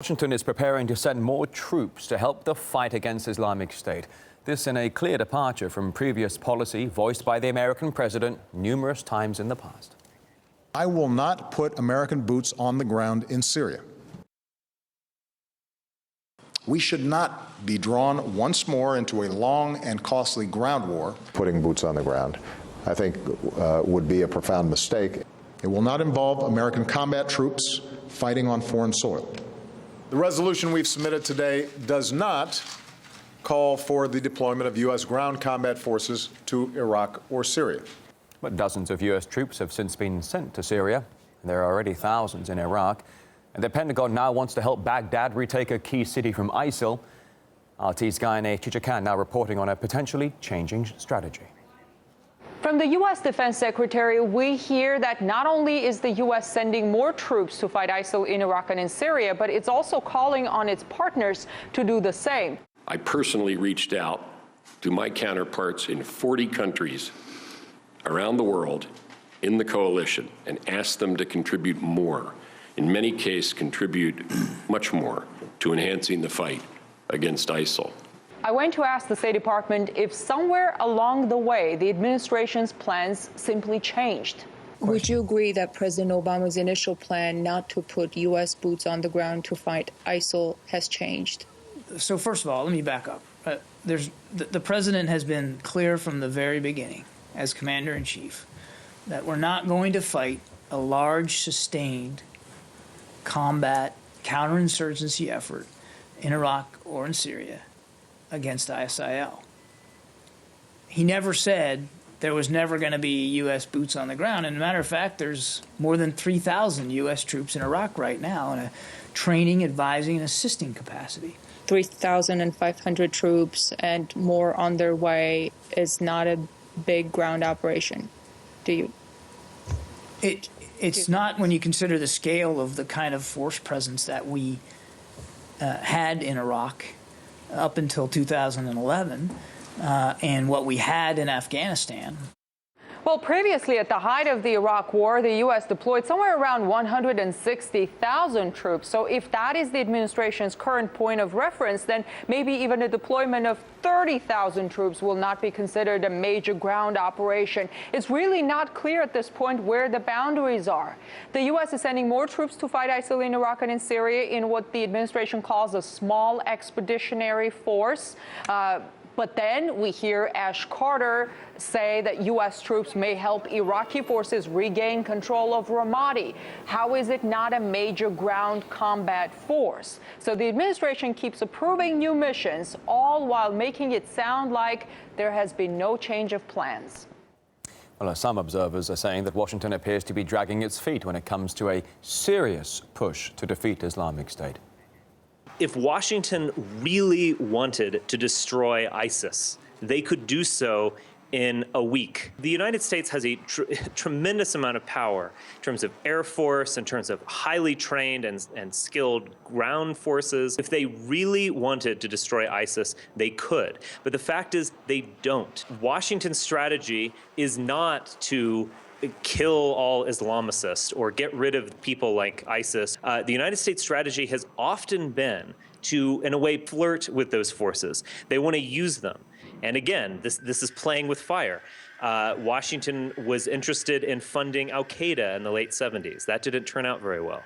Washington is preparing to send more troops to help the fight against Islamic State. This in a clear departure from previous policy voiced by the American president numerous times in the past. I will not put American boots on the ground in Syria. We should not be drawn once more into a long and costly ground war. Putting boots on the ground, I think, would be a profound mistake. It will not involve American combat troops fighting on foreign soil. The resolution we've submitted today does not call for the deployment of U.S. ground combat forces to Iraq or Syria. But dozens of U.S. troops have since been sent to Syria, and there are already thousands in Iraq. And the Pentagon now wants to help Baghdad retake a key city from ISIL. RT's Guyane Chichakan now reporting on a potentially changing strategy. From the U.S. Defense Secretary, we hear that not only is the U.S. sending more troops to fight ISIL in Iraq and in Syria, but it's also calling on its partners to do the same. I personally reached out to my counterparts in 40 countries around the world in the coalition and asked them to contribute more, in many cases contribute much more to enhancing the fight against ISIL. I went to ask the State Department if somewhere along the way the administration's plans simply changed. Would you agree that President Obama's initial plan not to put U.S. boots on the ground to fight ISIL has changed? So first of all, let me back up. The president has been clear from the very beginning as commander-in-chief that we're not going to fight a large, sustained combat counterinsurgency effort in Iraq or in Syria against ISIL. He never said there was never going to be U.S. boots on the ground. And as a matter of fact, there's more than 3,000 U.S. troops in Iraq right now in a training, advising, and assisting capacity. 3,500 troops and more on their way is not a big ground operation, do you? It's not when you consider the scale of the kind of force presence that we had in Iraq up until 2011 and what we had in Afghanistan. Well, previously, at the height of the Iraq War, the U.S. deployed somewhere around 160,000 troops. So if that is the administration's current point of reference, then maybe even a deployment of 30,000 troops will not be considered a major ground operation. It's really not clear at this point where the boundaries are. The U.S. is sending more troops to fight ISIL in Iraq and in Syria in what the administration calls a small expeditionary force. But then we hear Ash Carter say that U.S. troops may help Iraqi forces regain control of Ramadi. How is it not a major ground combat force? So the administration keeps approving new missions, all while making it sound like there has been no change of plans. Well, some observers are saying that Washington appears to be dragging its feet when it comes to a serious push to defeat Islamic State. If Washington really wanted to destroy ISIS, they could do so in a week. The United States has a tremendous amount of power in terms of air force, in terms of highly trained and skilled ground forces. If they really wanted to destroy ISIS, they could. But the fact is, they don't. Washington's strategy is not to kill all Islamicists or get rid of people like ISIS. The United States strategy has often been to, in a way, flirt with those forces. They want to use them. And again, this is playing with fire. Washington was interested in funding al-Qaeda in the late 70s. That didn't turn out very well.